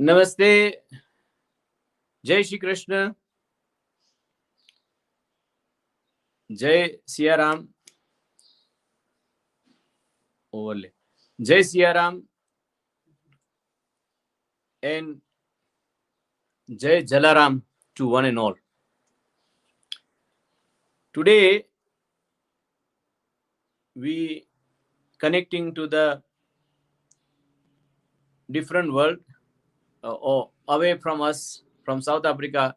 नमस्ते, जय श्री कृष्ण, जय सिया राम, ओवरले, जय Siya Ram and Jai Jalaram to one and all. Today we connecting to the different world or away from us, from South Africa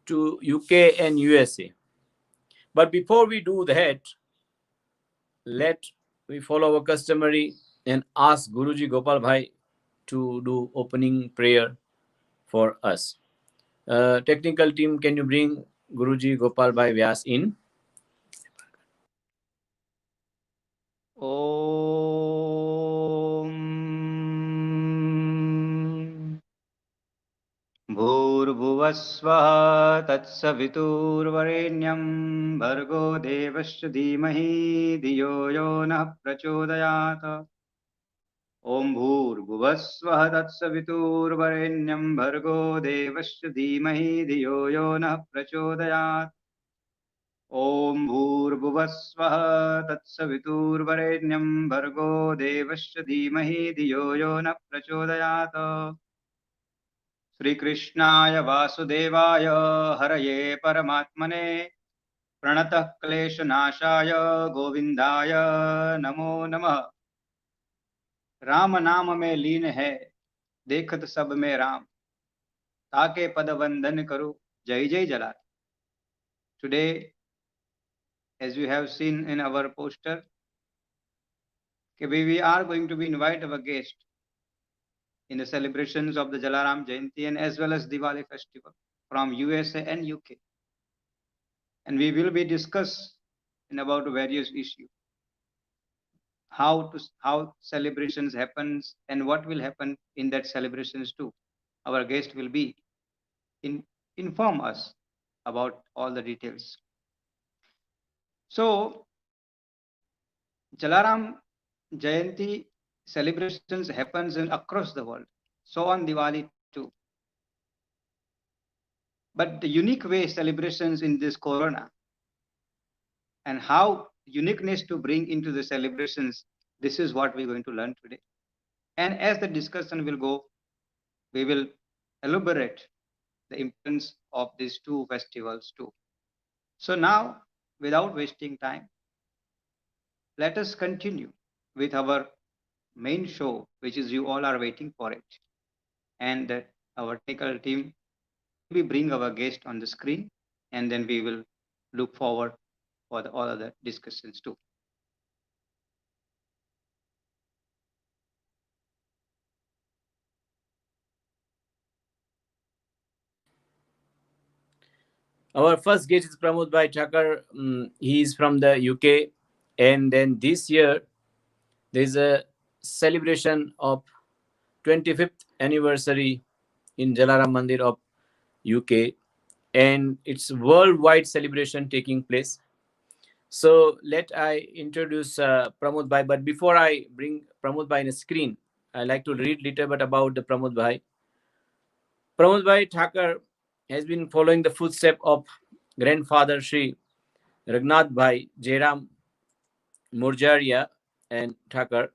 to UK and USA. But before we do that, let we follow our customary and ask Guruji Gopal Bhai to do opening prayer for us. Technical team, can you bring Guruji Gopal Bhai Vyas in? ॐ भूर्भुवस्वः तत्सवितुर्वरेण्यं भर्गो देवस्य धीमहि धियो यो नः प्रचोदयात्। ॐ भूर्भुवस्वः तत्सवितुर्वरेण्यं भर्गो देवस्य धीमहि धियो यो नः प्रचोदयात्। ॐ भूर्भुवस्वः तत्सवितुर्वरेण्यं भर्गो देवस्य धीमहि धियो यो नः प्रचोदयात्। श्रीकृष्णाय वासुदेवाय हरये परमात्मने प्रणतः क्लेशनाशाय गोविंदाय नमो नमः। राम नाम में लीन है देखत सब में राम, ताके पद वंदन करो जय जय Jalaram. Today, as you have seen in our poster, we are going to be invite our guest in the celebrations of the Jalaram Jayanti and as well as Diwali festival from USA and UK. And we will be discuss in about various issues, how celebrations happens and what will happen in that celebrations too. Our guest will be inform us about all the details. So Jalaram Jayanti celebrations happens across the world. So on Diwali too. But the unique way celebrations in this Corona and how uniqueness to bring into the celebrations, this is what we're going to learn today. And as the discussion will go, we will elaborate the importance of these two festivals too. So now, without wasting time, let us continue with our main show, which is you all are waiting for it. And our technical team will bring our guest on the screen, and then we will look forward for all other discussions too. Our first guest is Pramod Bhai Thakur. He is from the UK, and then this year there is a celebration of 25th anniversary in Jalaram Mandir of UK, and it's worldwide celebration taking place. So let I introduce Pramod Bhai, but before I bring Pramod Bhai in a screen, I like to read a little bit about the Pramod Bhai. Pramod Bhai Thakur has been following the footsteps of grandfather Shri Raghunath Bhai Jairam Murjaria and Thakur,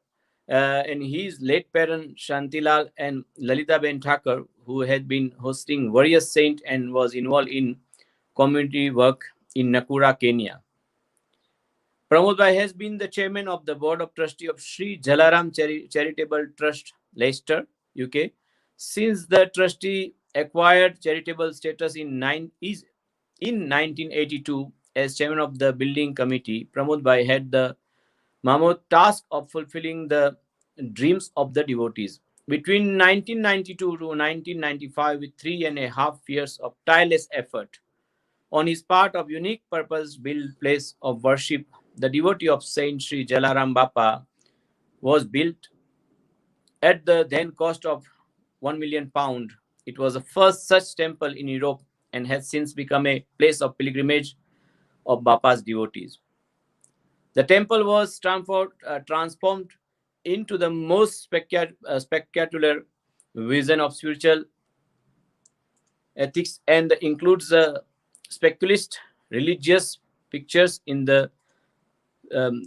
and his late parent Shantilal and Lalita Ben Thakur, who had been hosting various saints and was involved in community work in Nakura, Kenya. Pramod Bhai has been the chairman of the board of trustees of Sri Jalaram Charitable Trust, Leicester, UK. Since the trustee acquired charitable status in 1982 as chairman of the building committee, Pramod Bhai had the mammoth task of fulfilling the dreams of the devotees. Between 1992 to 1995, with 3.5 years of tireless effort on his part of unique purpose-built place of worship, the devotee of Saint Sri Jalaram Bapa was built at the then cost of £1 million. It was the first such temple in Europe and has since become a place of pilgrimage of Bapa's devotees. The temple was transformed into the most spectacular vision of spiritual ethics, and includes speculist religious pictures in the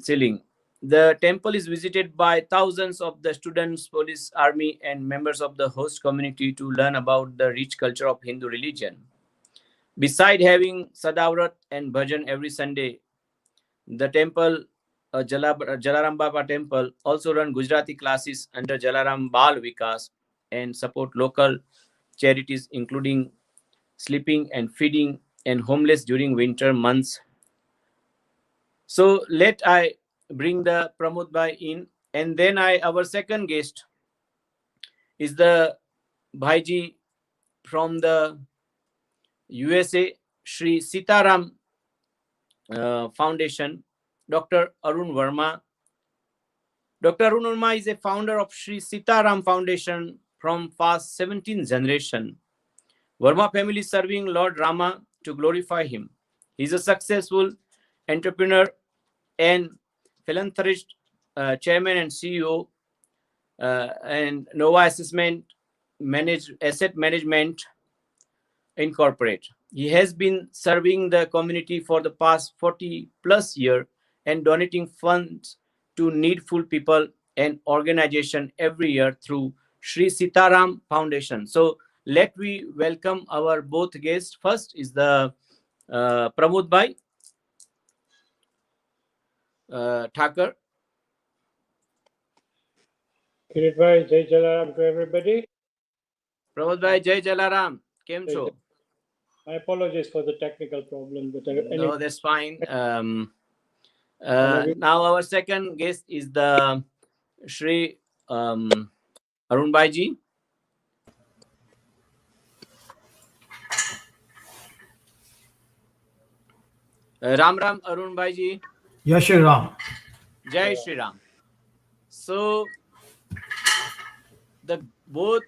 ceiling. The temple is visited by thousands of the students, police, army, and members of the host community to learn about the rich culture of Hindu religion. Beside having Sadavrat and Bhajan every Sunday, the temple, Jalaram Baba temple, also run Gujarati classes under Jalaram Bal Vikas and support local charities including sleeping and feeding and homeless during winter months. So let I bring the Pramod Bhai in, and then our second guest is the Bhaiji from the USA, Shri Sitaram Foundation, Dr. Arun Verma. Dr. Arun Verma is a founder of Shri Sitaram Foundation from past 17 generation. Verma family serving Lord Rama to glorify him. He is a successful entrepreneur and philanthropist, chairman and CEO, and Nova Asset Management Incorporate. He has been serving the community for the past 40 plus years and donating funds to needful people and organization every year through Shri Sitaram Foundation. So let we welcome our both guests. First is the Pramod Bhai Thakur. Kirit bhai, Jai Jalaram to everybody. Pramod Bhai, Jai Jalaram. Kem cho? My apologies for the technical problem. But No, that's fine. Now our second guest is the Shri Arun Bhai ji. Ram Ram Arun Bhai ji. Jai Shri Ram. Jai Shri Ram. So the both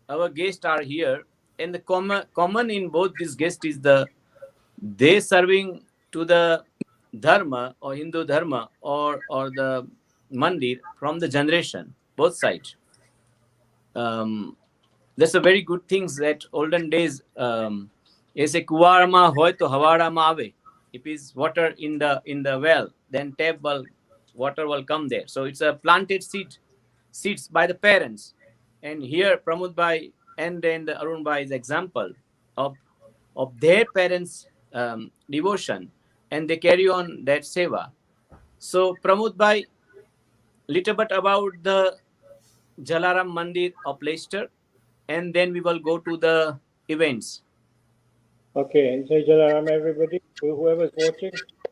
our guests are here, and the common in both these guests is they serving to the dharma or Hindu dharma or the mandir from the generation, both sides. That's a very good things that olden days ऐसे कुआरमा होय तो हवाड़ामा आवे. If is water in the well, then tap will water will come there. So it's a planted seeds by the parents. And here Pramod Bhai and then the Arun Bhai is example of their parents' devotion, and they carry on that seva. So Pramod Bhai, little bit about the Jalaram Mandir of Leicester, and then we will go to the events. Okay, Jai Jalaram everybody, whoever's watching.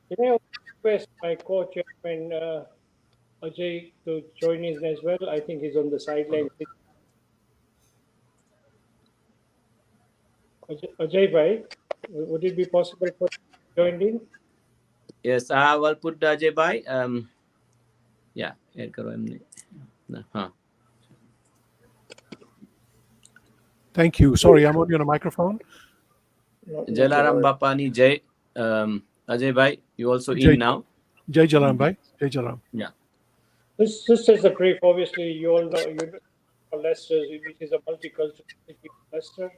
Can I request my co-chairman Ajay to join in as well? I think he's on the sideline. Ajay bhai, would it be possible for join in? Yes, I will put Ajay Bhai. Yeah, add karo emne. Thank you. Sorry, I'm on your microphone. Jalaram Bapani Jai. Ajay Bhai, you also Jai, in now. Jai Jalaram, bhai. Jai Jalaram. Yeah. This is a brief. Obviously, you all know Leicester, which is a multicultural city, Leicester.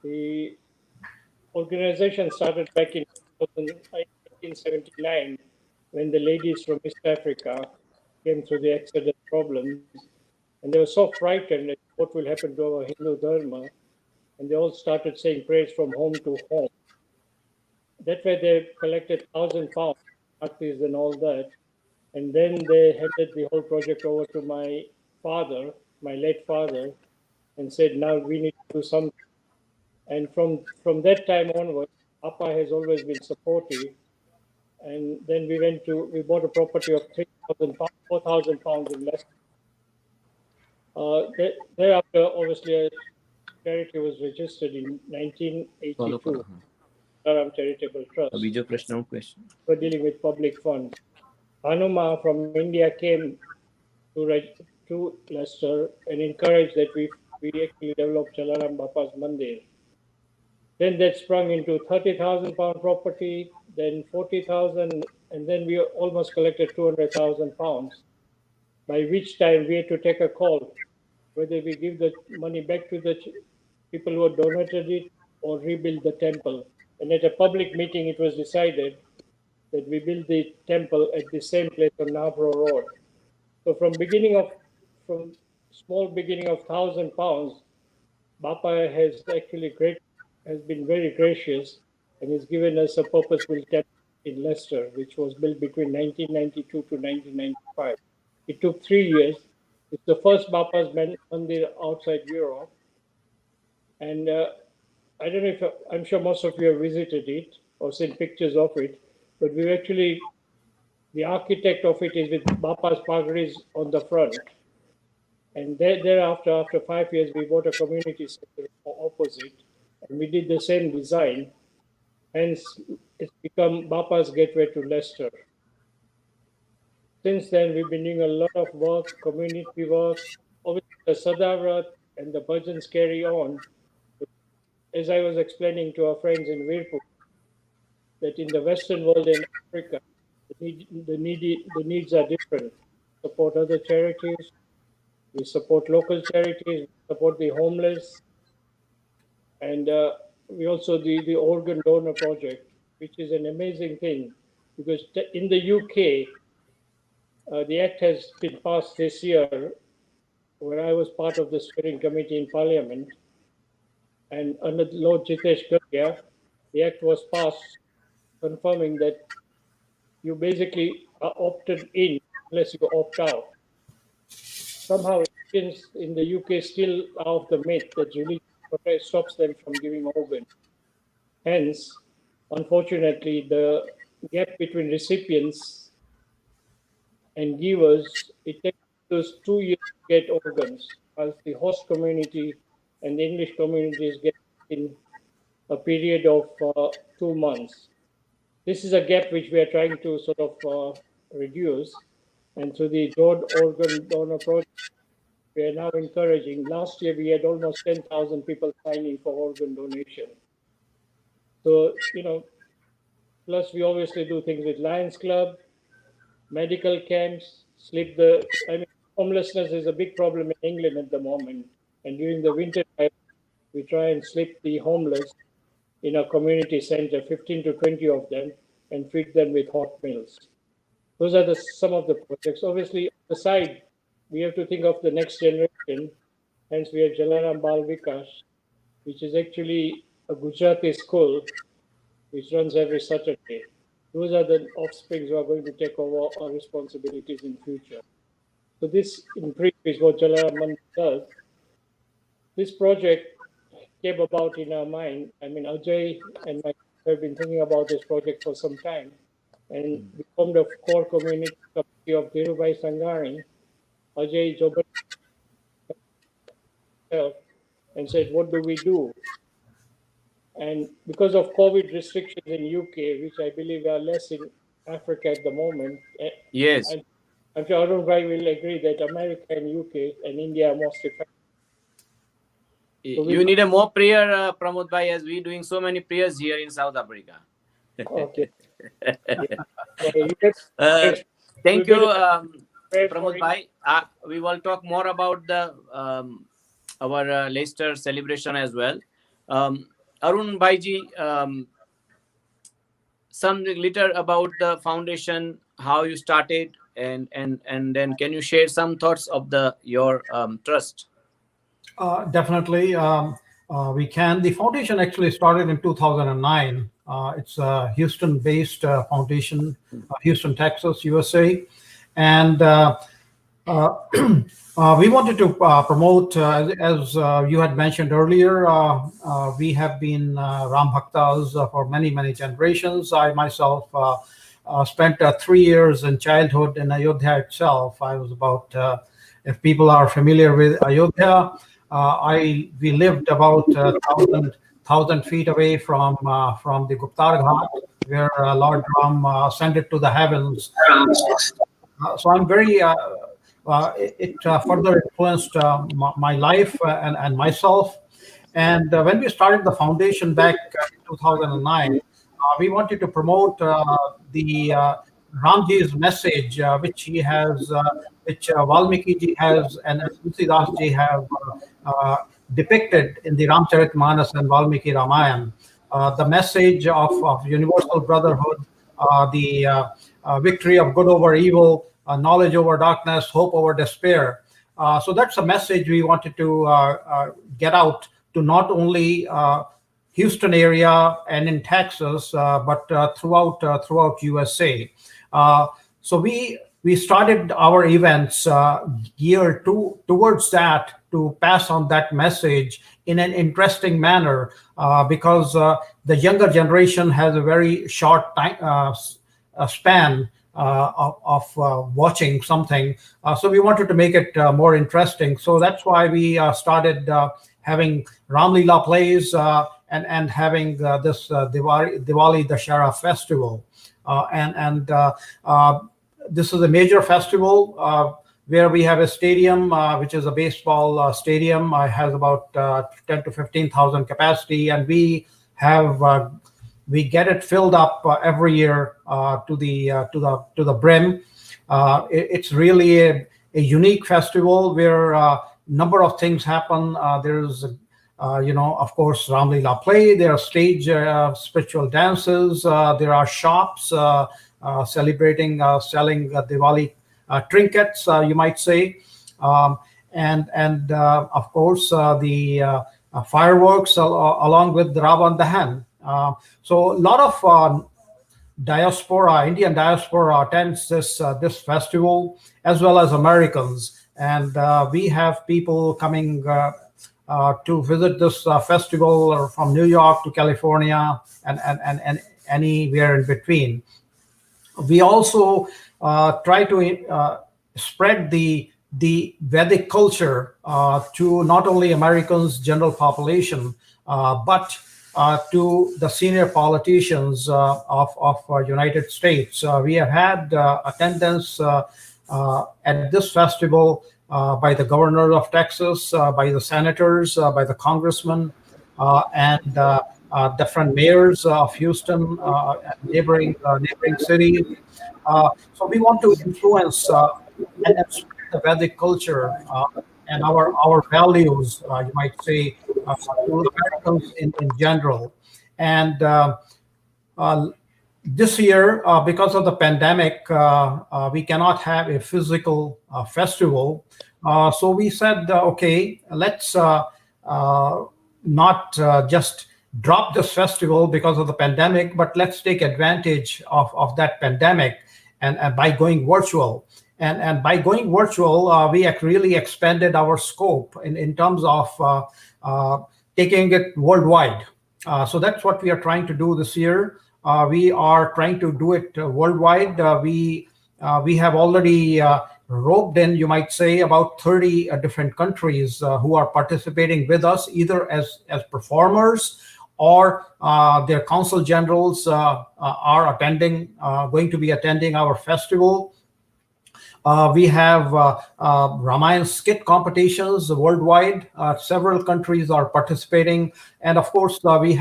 The organization started back in 1979 when the ladies from East Africa came through the Exodus problems, and they were so frightened at what will happen to our Hindu Dharma, and they all started saying prayers from home to home. That way they collected £1,000, parties and all that, and then they handed the whole project over to my father, my late father, and said, now we need to do something. And from that time onward, Appa has always been supportive. And then we bought a property of 4,000 pounds in Leicester. Thereafter, obviously, a charity was registered in 1982, Charitable Trust. For dealing with public funds. Hanuma from India came to Leicester and encouraged that we actually develop Jalaram Bapa's Mandir. Then that sprung into 30,000 pound property, then 40,000, and then we almost collected 200,000 pounds, by which time we had to take a call whether we give the money back to the people who had donated it or rebuild the temple. And at a public meeting, it was decided that we build the temple at the same place on Narborough Road. So from small beginning of £1,000, Bapa has been very gracious and has given us a purpose-built temple in Leicester, which was built between 1992 to 1995. It took 3 years. It's the first Bapa's Mandir outside Europe. And I don't know if I'm sure most of you have visited it or seen pictures of it, but the architect of it is with Bapa's Pagaris on the front. And thereafter, after 5 years, we bought a community center opposite, and we did the same design. Hence, it's become Bapa's gateway to Leicester. Since then, we've been doing a lot of work, community work. Obviously, the Sadavrat and the bhajans carry on. As I was explaining to our friends in Virpur, that in the Western world in Africa, the needs are different. We support other charities, we support local charities, we support the homeless, and we also the organ donor project, which is an amazing thing, because in the UK, the act has been passed this year, where I was part of the steering committee in Parliament, and under Lord Jitesh Gadhia, the act was passed confirming that you basically are opted in unless you opt out. Somehow, Indians in the UK still are of the myth that religion stops them from giving organs. Hence, unfortunately, the gap between recipients and givers, it takes those 2 years to get organs, as the host community and the English communities get in a period of 2 months. This is a gap which we are trying to sort of reduce. And through the Broad Organ Donor Project, we are now encouraging. Last year, we had almost 10,000 people signing for organ donation. So, plus we obviously do things with Lions Club, medical camps, homelessness is a big problem in England at the moment. And during the winter time, we try and sleep the homeless in a community center, 15 to 20 of them, and feed them with hot meals. Those are some of the projects. Obviously, on the side, we have to think of the next generation. Hence, we have Jalaram Bal Vikas, which is actually a Gujarati school which runs every Saturday. Those are the offsprings who are going to take over our responsibilities in future. So this, in brief, is what Jalaram does. This project came about in our mind. I mean, Ajay and I have been thinking about this project for some time. And we formed a core community of Dhirubhai Sangani, Ajay Jobat, and said, what do we do? And because of COVID restrictions in UK, which I believe are less in Africa at the moment, Yes. I'm sure Arun Bhai will agree that America and UK and India are most effective. So you need a more prayer, Pramod Bhai, as we're doing so many prayers here in South Africa. Okay. Thank you, Pramod Bhai. We will talk more about the our Leicester celebration as well. Arun Bhaiji, some little about the foundation, how you started, and then can you share some thoughts of your trust? Definitely, we can. The foundation actually started in 2009. It's a Houston-based foundation, Houston, Texas, USA, and we wanted to promote, as you had mentioned earlier, we have been Ram Bhaktas for many, many generations. I myself spent 3 years in childhood in Ayodhya itself. I was about, if people are familiar with Ayodhya, we lived about 1,000 feet away from the Guptar Ghat, where Lord Ram ascended to the heavens. So I'm very. It further influenced my life and myself. And when we started the foundation back in 2009, we wanted to promote the Ramji's message, which Valmiki ji has and Tulsidas ji have depicted in the Ramcharitmanas and Valmiki Ramayana. The message of universal brotherhood, the victory of good over evil, knowledge over darkness, hope over despair. So that's a message we wanted to get out to not only Houston area and in Texas, but throughout USA. So we started our events geared towards that, to pass on that message in an interesting manner, because the younger generation has a very short time span of watching something. So we wanted to make it more interesting. So that's why we started having Ramlila plays and having this Diwali Dashara festival. And this is a major festival where we have a stadium, which is a baseball stadium. It has about 10 to 15,000 capacity, and we get it filled up every year to the brim. It's really a unique festival where a number of things happen. There's of course, Ramlila play. There are stage spiritual dances. There are shops celebrating, selling Diwali trinkets, you might say, and of course the fireworks along with Ravan Dahan. So a lot of Indian diaspora attends this festival, as well as Americans, and we have people coming to visit this festival from New York to California and anywhere in between. We also try to spread the Vedic culture to not only Americans, general population, but to the senior politicians of United States. We have had attendance at this festival by the governor of Texas, by the senators, by the congressmen, and different mayors of Houston and neighboring cities. So we want to influence and spread the Vedic culture and our values, you might say, to Americans in general. And this year, because of the pandemic, we cannot have a physical festival. So we said, okay, let's not just drop this festival because of the pandemic, but let's take advantage of that pandemic and by going virtual. And by going virtual, we really expanded our scope in terms of taking it worldwide. So that's what we are trying to do this year. We are trying to do it worldwide. We have already roped in, you might say, about 30 different countries who are participating with us, either as performers or their consul generals are going to be attending our festival. We have Ramayana skit competitions worldwide. Several countries are participating, and of course, we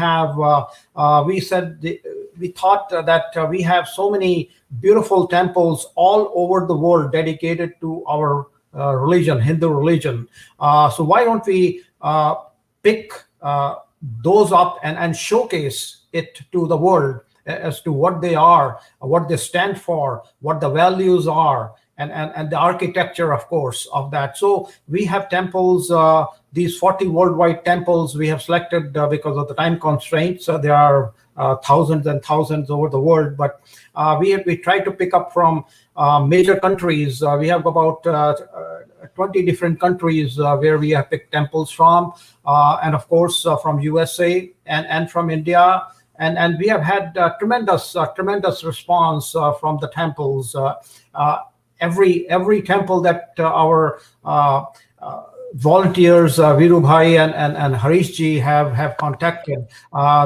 thought that we have so many beautiful temples all over the world dedicated to our religion, Hindu religion. So why don't we pick those up and showcase it to the world as to what they are, what they stand for, what the values are, and the architecture, of course, of that. So we have temples, these 40 worldwide temples we have selected because of the time constraints. There are thousands and thousands over the world, but we try to pick up from major countries. We have about 20 different countries where we have picked temples from, and of course from USA and from India. And we have had tremendous response from the temples. Every temple that our volunteers, Viru Bhai and Harish ji have contacted,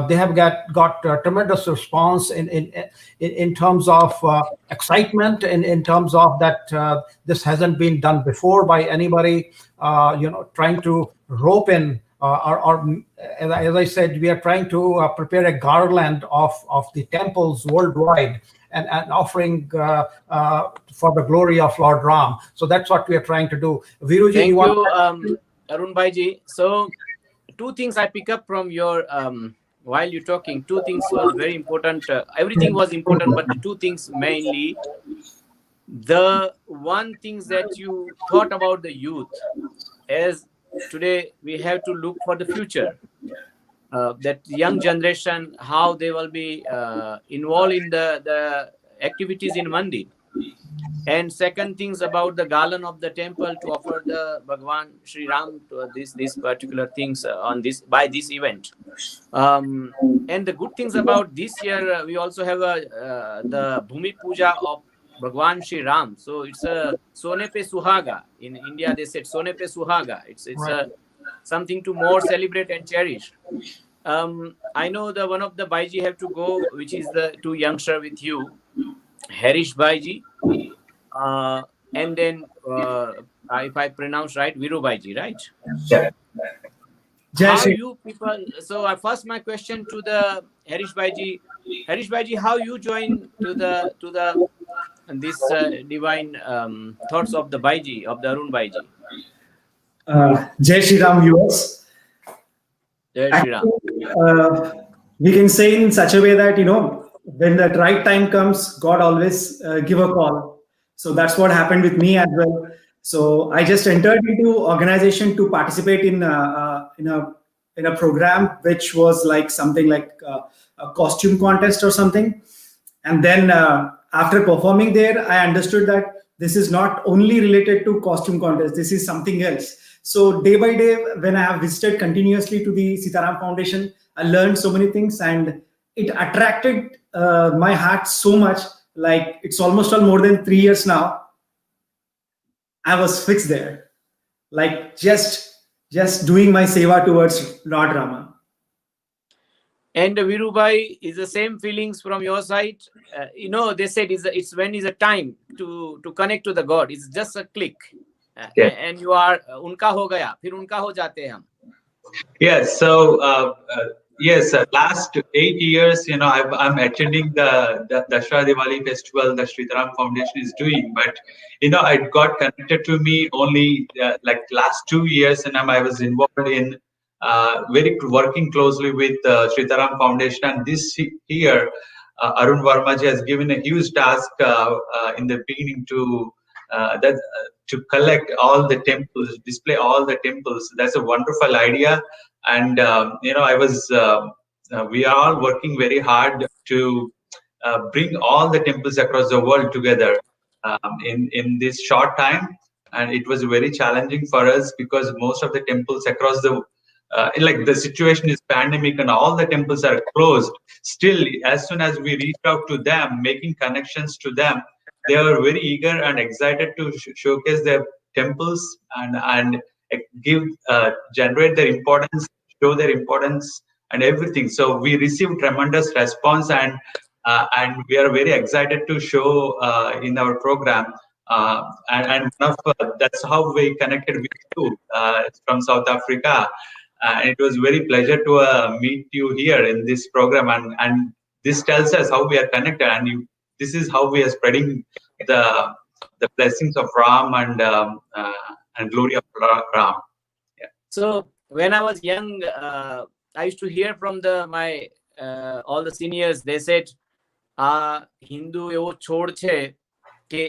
they have got tremendous response in terms of excitement, in terms of that this hasn't been done before by anybody. Trying to rope in, or as I said, we are trying to prepare a garland of the temples worldwide and offering for the glory of Lord Ram. So that's what we are trying to do. Viruji, Thank you want you, Arun Bhaiji. So, two things I pick up from your while you're talking. Two things was very important. Everything was important, but the two things mainly. The one things that you thought about the youth, as today we have to look for the future. That young generation, how they will be involved in the activities in Mandir. And second things about the garland of the temple to offer the Bhagwan Sri Ram to this particular things on this by this event. And the good things about this year, we also have the Bhumi Puja of Bhagwan Sri Ram. So it's a Sone Pe Suhaga. In India, they said Sone Pe Suhaga. It's Right. something to more celebrate and cherish. I know the one of the Baiji have to go, which is the two youngster with you, Harish Baiji. And then, if I pronounce right, Viru Baiji, right? Yeah. Jai How Shri. you people? So first, my question to the Harish Baiji, how you join to the this divine thoughts of the Baiji of the Arun Baiji? Jai Shri Ram viewers. Jai Shri Ram. Actually, we can say in such a way that, when the right time comes, God always give a call. So that's what happened with me as well. So I just entered into organization to participate in a program which was like something like a costume contest or something. And then after performing there, I understood that this is not only related to costume contest. This is something else. So day by day, when I have visited continuously to the Sitaram Foundation, I learned so many things, and it attracted my heart so much. Like, it's almost all more than 3 years now. I was fixed there, like just doing my seva towards Lord Rama. And Virubai, is the same feelings from your side? They said it's when is a time to connect to the God. It's just a click, Yeah. and you are unka ho gaya, फिर unka ho jate hain hum. Yes. So yes, last 8 years, I'm attending the Dashra Diwali festival the Sritaram Foundation is doing, but it got connected to me only like last 2 years, and I was involved in working closely with Sritaram Foundation, and this year Arun Varmaji has given a huge task in the beginning to collect all the temples, display all the temples. That's a wonderful idea, and we are all working very hard to bring all the temples across the world together in this short time. And it was very challenging for us because most of the temples across like the situation is pandemic and all the temples are closed. Still, as soon as we reached out to them, making connections to them, they were very eager and excited to showcase their temples and generate their importance, show their importance and everything. So we received tremendous response, and we are very excited to show in our program. And that's how we connected with you from South Africa. And it was very pleasure to meet you here in this program, and this tells us how we are connected, and this is how we are spreading the blessings of Ram and glory of Ram. Yeah. So when I was young, I used to hear from my all the seniors. They said, "Hindu evo છોડ છે કે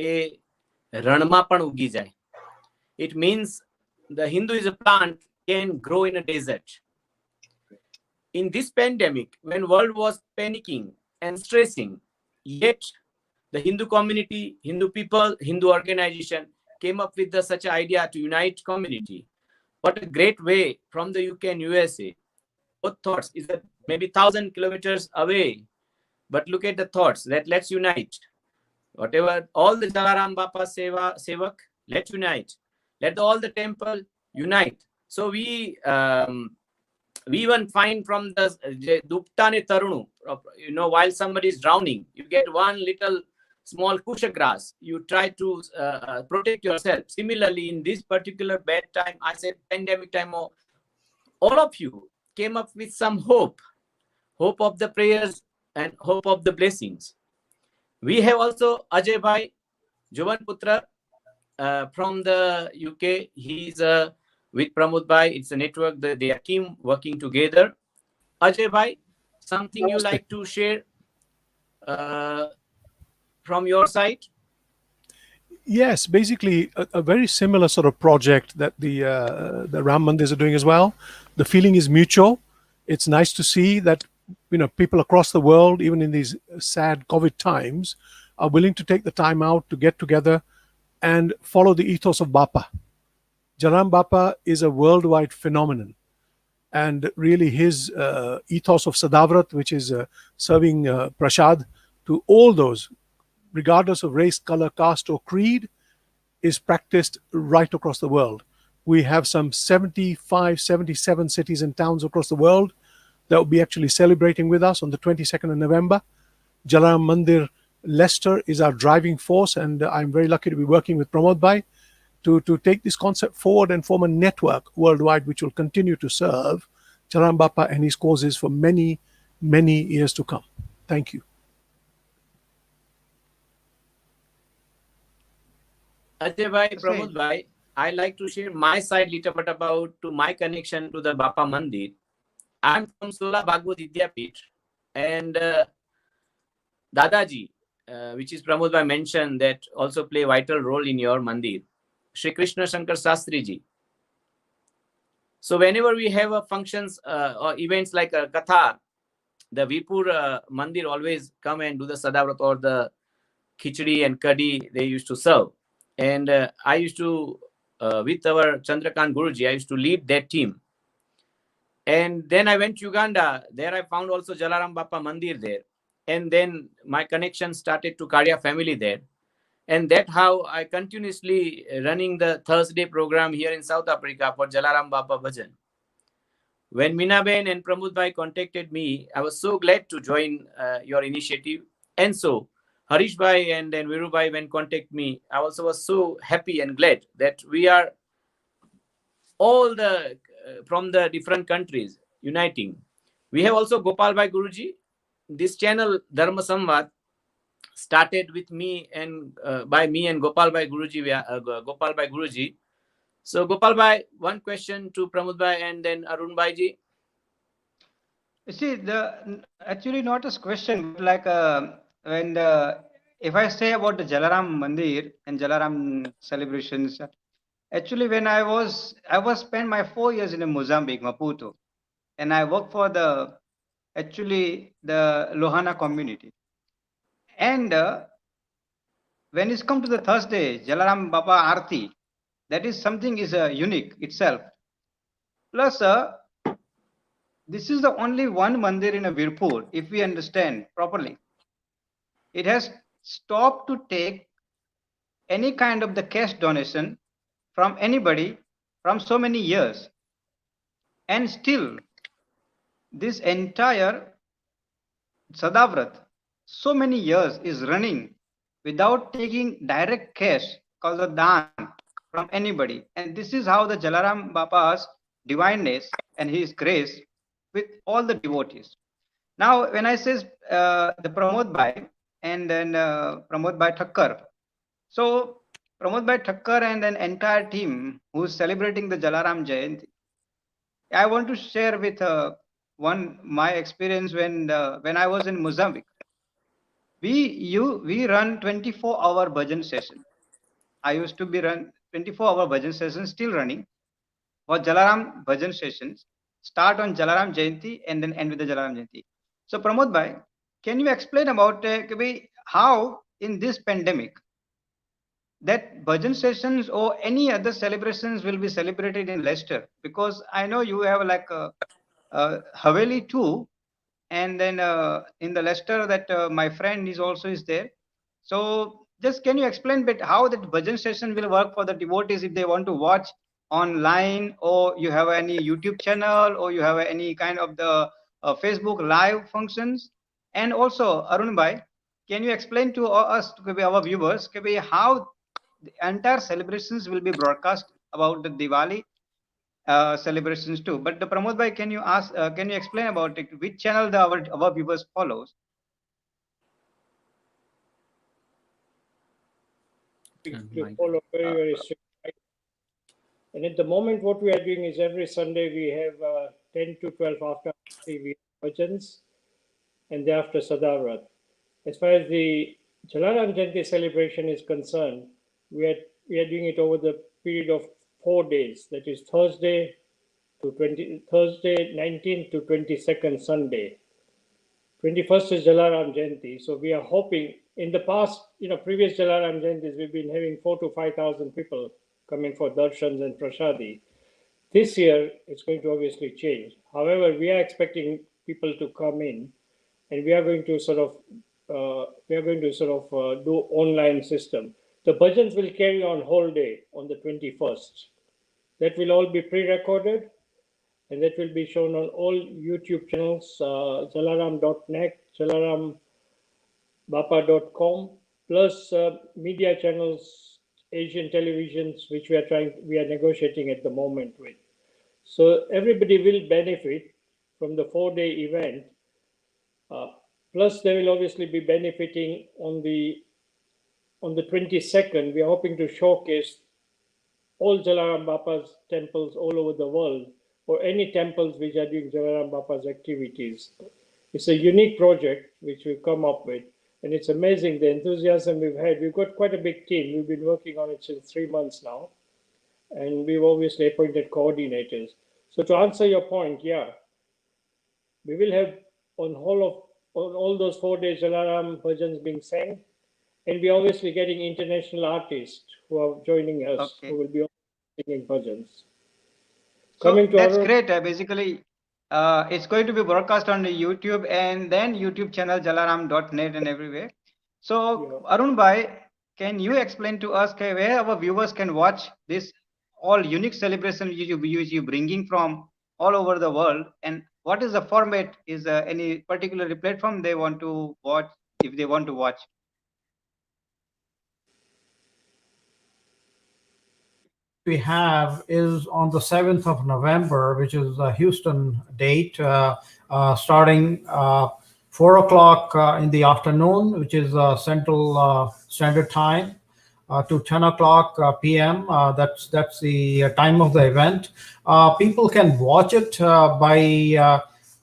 એ રણમાં પણ ઉગી જાય." It means the Hindu is a plant can grow in a desert. In this pandemic, when world was panicking and stressing, yet the Hindu community, Hindu people, Hindu organization came up with such an idea to unite community. What a great way from the UK and USA. Both thoughts is that maybe 1,000 kilometers away, but look at the thoughts that let's unite. Whatever, all the Jalaram Bapa Sevak, let's unite. Let all the temple unite. So we even find from the Duptane Tarunu, while somebody is drowning, you get one little small kusha grass, you try to protect yourself. Similarly, in this particular bad time, I said pandemic time, all of you came up with some hope of the prayers and hope of the blessings. We have also Ajay Bhai Juvanputra from the UK. He's with Pramod Bhai. It's a network that they are team working together. Ajay Bhai, something you Namaste. like to share from your side? Yes, basically a very similar sort of project that the Ram Mandirs are doing as well. The feeling is mutual. It's nice to see that people across the world, even in these sad COVID times, are willing to take the time out to get together and follow the ethos of Bapa. Jalaram Bapa is a worldwide phenomenon, and really his ethos of Sadavrat, which is serving prasad to all those, regardless of race, color, caste, or creed, is practiced right across the world. We have some 75, 77 cities and towns across the world that will be actually celebrating with us on the 22nd of November. Jalaram Mandir Leicester is our driving force, and I'm very lucky to be working with Pramod Bhai to take this concept forward and form a network worldwide which will continue to serve Jalaram Bapa and his causes for many, many years to come. Thank you. Ajay Bhai, Pramod Bhai, I like to share my side little bit about to my connection to the Bapa Mandir. I'm from Sola Bhagavad Vidyapith, and Dadaji, which is Pramod Bhai mentioned, that also play vital role in your mandir. Shri Krishna Shankar Sastri ji. So whenever we have functions or events like a Katha, the Vipur mandir always come and do the Sadavrat or the Khichdi and Kadi they used to serve. And I used to, with our Chandrakant Guruji, I used to lead that team. And then I went to Uganda. There I found also Jalaram Bapa Mandir there. And then my connection started to Karya family there. And that's how I continuously running the Thursday program here in South Africa for Jalaram Bapa Bhajan. When Minaben and Pramod Bhai contacted me, I was so glad to join your initiative. And so Harish Bhai and then Viru Bhai when contact me, I also was so happy and glad that we are all the from the different countries uniting. We have also Gopal Bhai Guruji. This channel Dharma Samvad started with me and by me and Gopal Bhai Guruji. So Gopal Bhai, one question to Pramod Bhai and then Arun Bhai ji. You see, actually not a question, but like when if I say about the Jalaram Mandir and Jalaram celebrations, actually when I was spent my 4 years in Mozambique, Maputo, and I work for the Lohana community. And when it's come to the Thursday, Jalaram Baba Arti, that is something is unique itself. Plus, this is the only one mandir in a Virpur, if we understand properly. It has stopped to take any kind of the cash donation from anybody from so many years. And still, this entire Sadavrat, so many years is running without taking direct cash called the dan from anybody. And this is how the Jalaram Bapa's divineness and his grace with all the devotees. Now, when I says the Pramod Bhai and then Pramod Bhai Thakkar, so Pramod Bhai Thakkar and an entire team who's celebrating the Jalaram Jayanti, I want to share with my experience when I was in Mozambique. We run 24-hour bhajan session. I used to be run 24-hour bhajan session, still running for Jalaram bhajan sessions. Start on Jalaram Jayanti and then end with the Jalaram Jayanti. So Pramod Bhai, can you explain about how in this pandemic that bhajan sessions or any other celebrations will be celebrated in Leicester? Because I know you have like a Haveli too, and then in the Leicester that my friend is there. So just can you explain a bit how that bhajan session will work for the devotees if they want to watch online, or you have any YouTube channel, or you have any kind of the Facebook live functions? And also Arun Bhai, can you explain to us, to our viewers, how the entire celebrations will be broadcast about the Diwali celebrations too? But the Pramod Bhai, can you explain about it, which channel our viewers follows? to follow very, very strict. And at the moment, what we are doing is every Sunday we have 10 to 12 after we have bhajans, and thereafter Sadavrat. As far as the Jalaram Jayanti celebration is concerned, we are doing it over the period of 4 days. That is Thursday 19th to 22nd Sunday. 21st is Jalaram Jayanti. So we are hoping, in the past, previous Jalaram Jayantis, we've been having 4,000 to 5,000 people coming for darshans and prasadi. This year, it's going to obviously change. However, we are expecting people to come in, and we are going to sort of do online system. The bhajans will carry on whole day on the 21st. That will all be pre-recorded, and that will be shown on all YouTube channels, jalaram.net, jalarambapa.com, plus media channels, Asian televisions, which we are negotiating at the moment with. So everybody will benefit from the 4-day event. Plus, they will obviously be benefiting on the 22nd. We are hoping to showcase all Jalaram Bapa's temples all over the world, or any temples which are doing Jalaram Bapa's activities. It's a unique project which we've come up with, and it's amazing the enthusiasm we've had. We've got quite a big team. We've been working on it since 3 months now, and we've obviously appointed coordinators. So to answer your point, yeah, we will have on all those 4 days Jalaram bhajans being sang, and we're obviously getting international artists who are joining us, who will be singing bhajans. So that's great. Basically, it's going to be broadcast on the YouTube and then YouTube channel jalaram.net and everywhere. So Arun Bhai, can you explain to us where our viewers can watch this all unique celebration you bringing from all over the world, and what is the format? Is any particular platform they want to watch if they want to watch? We have is on the 7th of November, which is the Houston date, starting 4 o'clock in the afternoon, which is Central Standard Time, to 10 o'clock p.m. That's the time of the event. People can watch it by.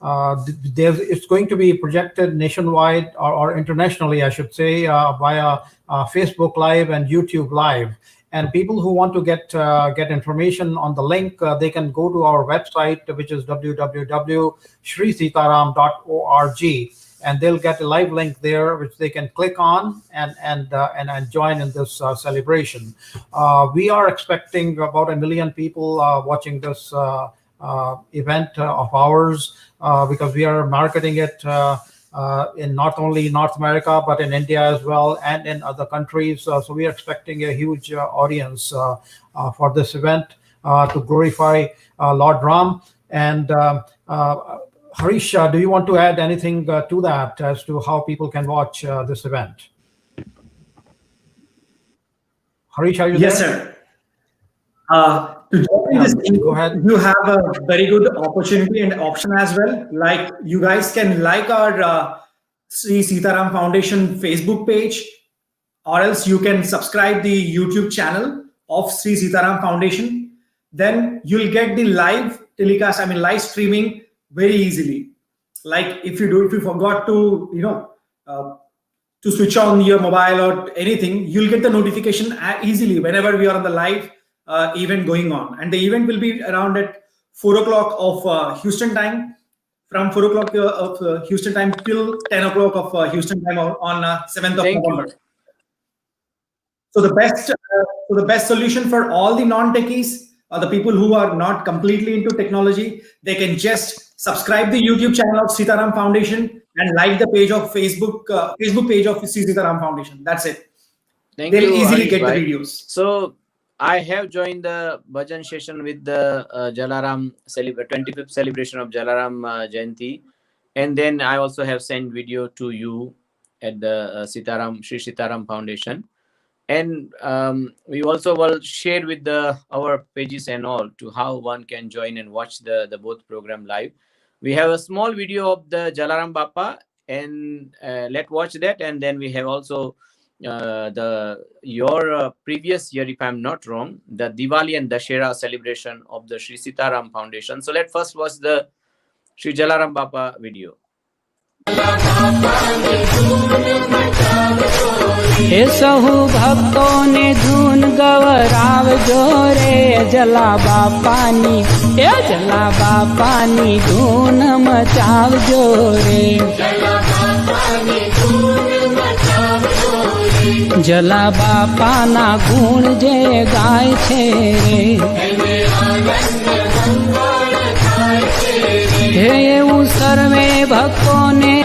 It's going to be projected nationwide or internationally, I should say, via Facebook Live and YouTube Live. And people who want to get information on the link, they can go to our website, which is www.shrisitaram.org, and they'll get a live link there, which they can click on and join in this celebration. We are expecting about 1 million people watching this event of ours, because we are marketing it in not only North America, but in India as well, and in other countries. So we are expecting a huge audience for this event to glorify Lord Ram. And Harish, do you want to add anything to that as to how people can watch this event? Harish, are you Yes, there? sir. To join this, Go ahead. you have a very good opportunity and option as well. Like, you guys can like our Sri Sitaram Foundation Facebook page, or else you can subscribe the YouTube channel of Sri Sitaram Foundation. Then you'll get the live telecast, live streaming very easily. Like, if you forgot to to switch on your mobile or anything, you'll get the notification easily whenever we are on the live event going on. And the event will be around at 4 o'clock of Houston time, from 4 o'clock of Houston time till 10 o'clock of Houston time on 7th of November. So the best solution for all the non-techies, or the people who are not completely into technology, they can just subscribe the YouTube channel of Sitaram Foundation and like the page of Facebook page of Sri Sitaram Foundation. That's it. They'll easily get the videos. So I have joined the bhajan session with the Jalaram 25th celebration of Jalaram Jayanti, and then I also have sent video to you at the Shri Sitaram Foundation, and we also will share with our pages and all to how one can join and watch the both program live. We have a small video of the Jalaram Bapa, and let's watch that, and then we have also your previous year, if I'm not wrong, the Diwali and Dashera celebration of the Sri Sitaram Foundation. So let's first watch the Sri Jalaram Bapa video. हे सहु भक्तों ने धून गवराव जोरे जला बापानी ए जला बापानी धून मचाव जोरे जला बापाना गुण जे गाय छे हे એવું सर्वे भक्तों ने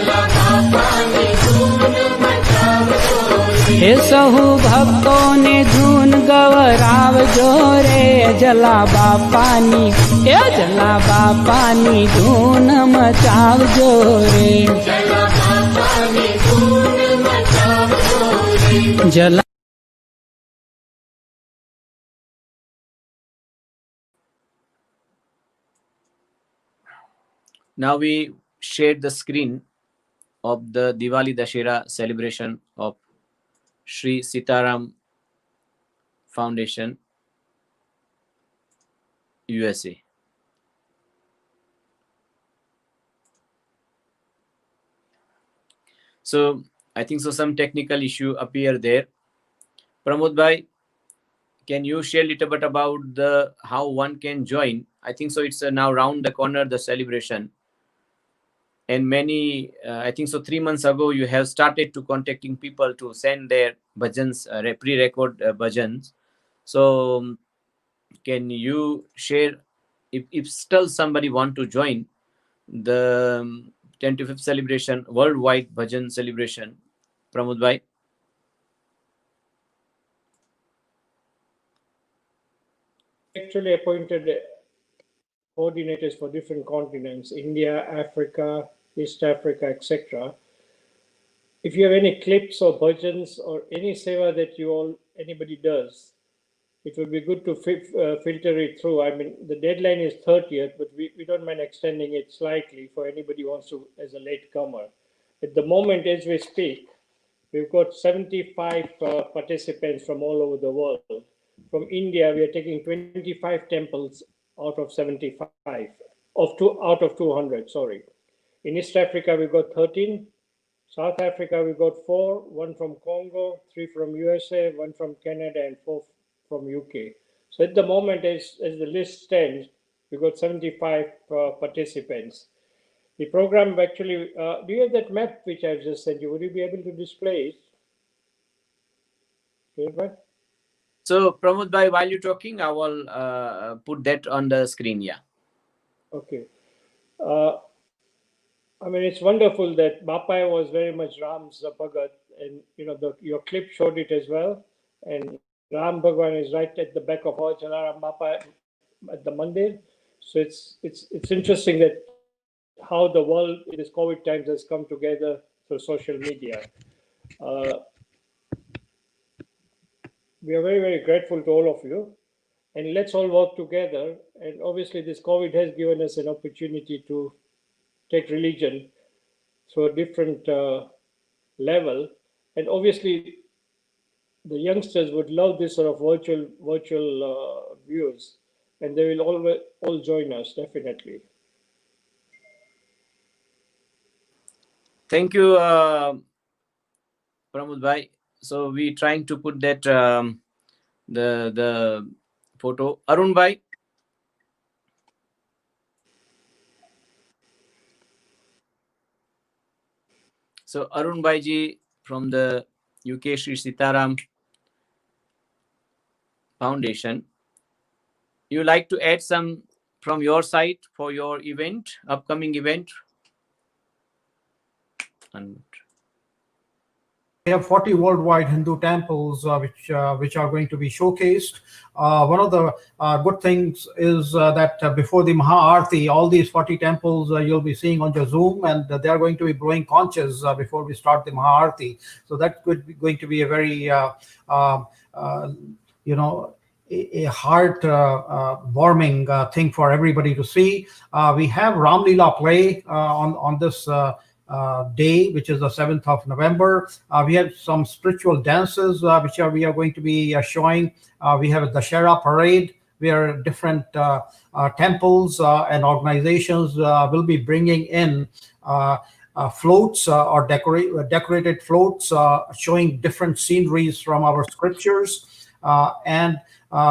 हे सहु भक्तों ने धून गवराव जोरे जला बापानी ए जला बापानी धून मचाव जोरे जला Now we shared the screen of the Diwali Dashera celebration of Sri Sitaram Foundation, USA. So I think so some technical issue appear there. Pramod bhai, can you share a little bit about the how one can join? I think so it's now round the corner, the celebration. And many, I think so 3 months ago, you have started to contacting people to send their bhajans, pre-record bhajans. So can you share, if still somebody want to join the 25th celebration, worldwide bhajan celebration, Pramod bhai? Actually appointed coordinators for different continents, India, Africa, East Africa, etc. If you have any clips or bhajans or any seva that anybody does, it would be good to filter it through. I mean, the deadline is 30th, but we don't mind extending it slightly for anybody who wants to, as a late comer. At the moment, as we speak, we've got 75 participants from all over the world. From India, we are taking 25 temples out of 75, out of 200, sorry. In East Africa, we've got 13. South Africa, we've got 4, 1 from Congo, 3 from USA, 1 from Canada, and 4 from UK. So at the moment, as the list stands, we've got 75 participants. The program actually, do you have that map which I've just sent you? Would you be able to display it? So Pramod bhai, while you're talking, I will put that on the screen, yeah. Okay. I mean, it's wonderful that Bapai was very much Ram's Bhagat, and your clip showed it as well. And Ram Bhagwan is right at the back of our Jalaram Bapai at the Mandir. So it's interesting that how the world in this COVID times has come together through social media. We are very, very grateful to all of you, and let's all work together. And obviously, this COVID has given us an opportunity to take religion through a different level. And obviously, the youngsters would love this sort of virtual views, and they will all join us, definitely. Thank you, Pramod bhai. So we trying to put that the photo. Arun bhai. So Arun bhai ji from the UK Sri Sitaram Foundation. You like to add some from your side for your event, upcoming event? And we have 40 worldwide Hindu temples which are going to be showcased. One of the good things is that before the Maha-Aarti, all these 40 temples you'll be seeing on your Zoom, and they are going to be blowing conches before we start the Maha-Aarti. So that could be going to be a very, a heart-warming thing for everybody to see. We have Ram Leela play on this day, which is the 7th of November. We have some spiritual dances, which we are going to be showing. We have a Dashera parade, where different temples and organizations will be bringing in floats or decorated floats showing different sceneries from our scriptures. And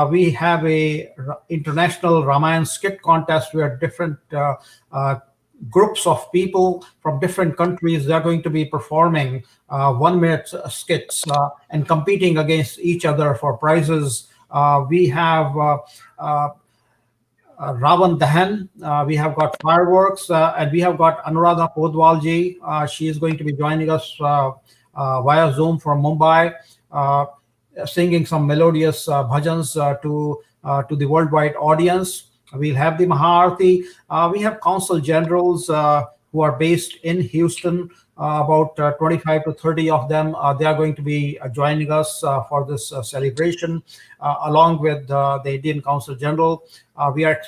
we have a international Ramayan skit contest where different groups of people from different countries, they're going to be performing 1-minute skits and competing against each other for prizes. We have Ravan Dahan, we have got fireworks, and we have got Anuradha Podwalji. She is going to be joining us via Zoom from Mumbai, singing some melodious bhajans to the worldwide audience. We'll have the Maharati. We have consul generals who are based in Houston, about 25 to 30 of them. They are going to be joining us for this celebration, along with the Indian Consul General. We are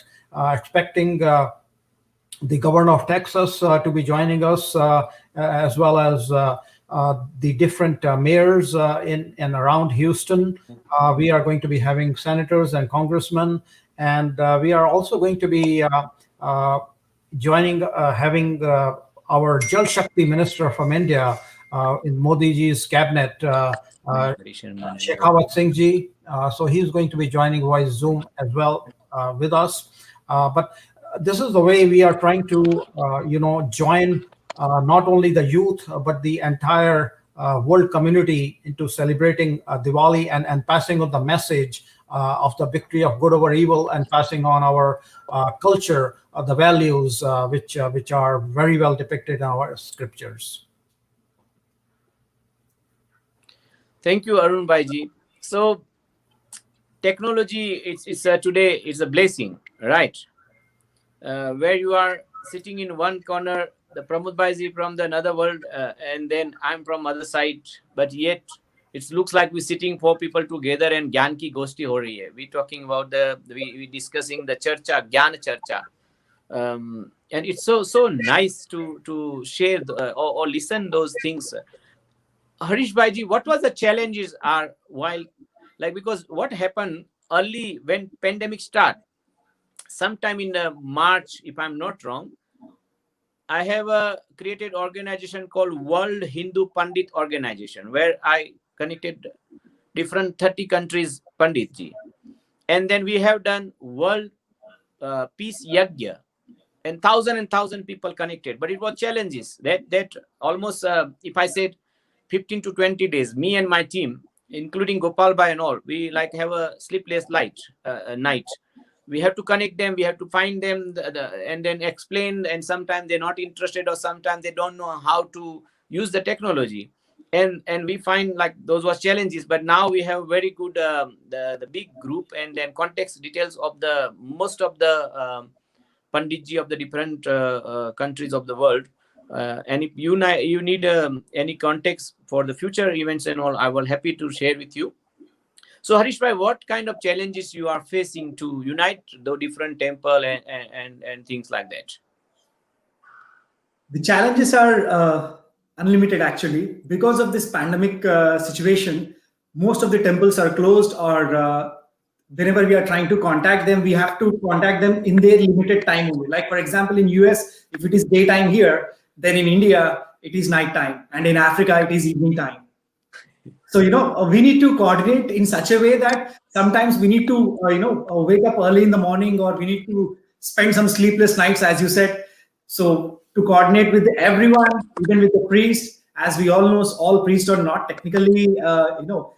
expecting the Governor of Texas to be joining us, as well as the different mayors in and around Houston. We are going to be having senators and congressmen, and we are also going to be having our Jal Shakti Minister from India in Modi ji's cabinet, Shekhawat Singh ji. So he's going to be joining via Zoom as well with us. But this is the way we are trying to, join not only the youth, but the entire world community into celebrating Diwali and passing on the message of the victory of good over evil, and passing on our culture, the values which are very well depicted in our scriptures. Thank you, Arun Bhaiji. So, technology, it's today is a blessing, right? Where you are sitting in one corner, the Pramod Bhaiji from the another world, and then I'm from other side, but yet it looks like we're sitting 4 people together and Gyan ki Goshti ho rahi hai. We're talking about we discussing the Charcha, Gyan Charcha. And it's so nice to share or listen those things. Harish Bhaiji, what was the challenges are while, because what happened early when pandemic start, sometime in March, if I'm not wrong, I have created organization called World Hindu Pandit Organization, where I connected different 30 countries Panditji. And then we have done World Peace Yagya, and thousand people connected. But it was challenges that almost, if I said 15 to 20 days, me and my team, including Gopal Bhai and all, we have a sleepless night. We have to connect them, we have to find them, and then explain, and sometimes they're not interested, or sometimes they don't know how to use the technology. And we find those were challenges, but now we have very good the big group, and then context details of the most of the Panditji of the different countries of the world. And if you need any context for the future events and all, I will happy to share with you. So Harish Bhai, what kind of challenges you are facing to unite the different temple and things like that? The challenges are unlimited, actually. Because of this pandemic situation, most of the temples are closed, or whenever we are trying to contact them, we have to contact them in their limited time only. Like, for example, in US, if it is daytime here, then in India, it is night time. And in Africa, it is evening time. So, we need to coordinate in such a way that sometimes we need to, wake up early in the morning, or we need to spend some sleepless nights, as you said. So to coordinate with everyone, even with the priest, as we all know, all priests are not technically,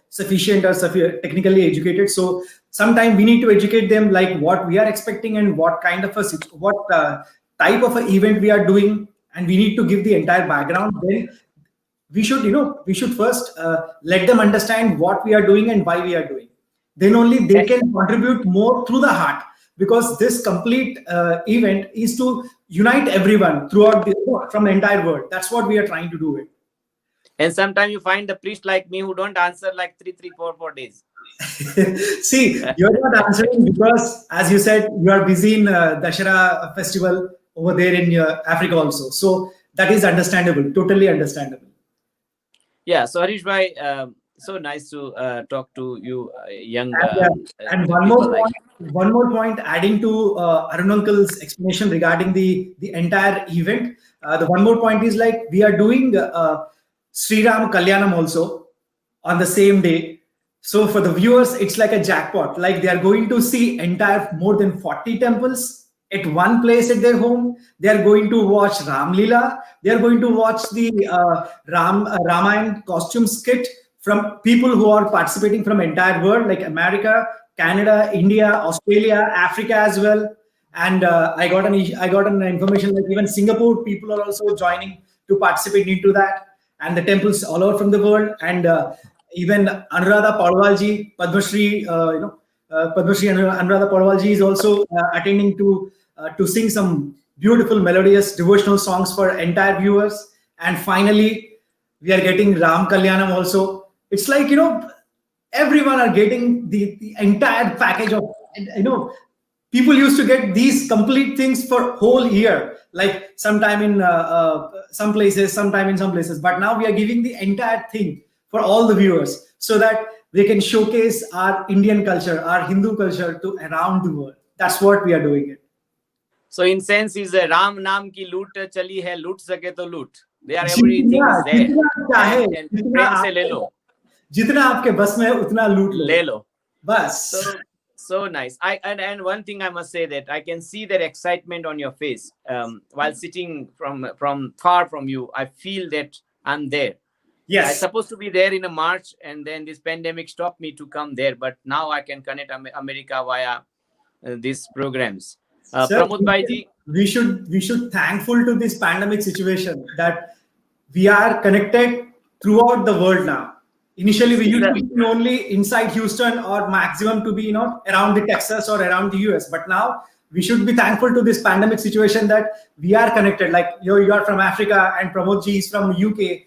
sufficient or technically educated. So sometimes we need to educate them, like what we are expecting and what kind of type of an event we are doing, and we need to give the entire background. Then we should first let them understand what we are doing and why we are doing. Then only they can contribute more through the heart, because this complete event is to unite everyone throughout from the entire world. That's what we are trying to do it. And sometimes you find the priest like me who don't answer 4 days. See, you're not answering because, as you said, you are busy in Dashera festival over there in Africa also. So that is understandable, totally understandable. Yeah. So Harish bhai, so nice to talk to you, young And people like. one more point, adding to Arun Uncle's explanation regarding the entire event. The one more point is like we are doing Sri Ram Kalyanam also on the same day. So for the viewers, it's like a jackpot. Like they are going to see entire more than 40 temples at one place at their home. They are going to watch Ram Leela. They are going to watch the Ramayana costume skit from people who are participating from entire world, like America, Canada, India, Australia, Africa as well. And I got an information like even Singapore people are also joining to participate into that, and the temples all over from the world. And even Anuradha Paudwalji, Padma Shri, Padma Shri Anuradha Paudwalji is also attending to sing some beautiful melodious devotional songs for entire viewers. And finally, we are getting Ram Kalyanam also. It's like, everyone are getting the entire package of, people used to get these complete things for whole year, like sometime in some places, sometime in some places. But now we are giving the entire thing for all the viewers so that they can showcase our Indian culture, our Hindu culture to around the world. That's what we are doing it. So in sense is Ram naam ki loot chali hai, loot sake to loot. They are everything is there. And prem se le lo. जितना आपके बस में है उतना लूट लो. ले लो. बस. So nice. And one thing I must say that I can see that excitement on your face while sitting from far from you. I feel that I'm there. Yes. I supposed to be there in a March, and then this pandemic stopped me to come there. But now I can connect America via these programs. Sir, Pramod Bhaiji, we should thankful to this pandemic situation that we are connected throughout the world now. Initially, we used to be only inside Houston or maximum to be, around the Texas or around the US. But now we should be thankful to this pandemic situation that we are connected. Like you are from Africa and Pramod ji is from UK.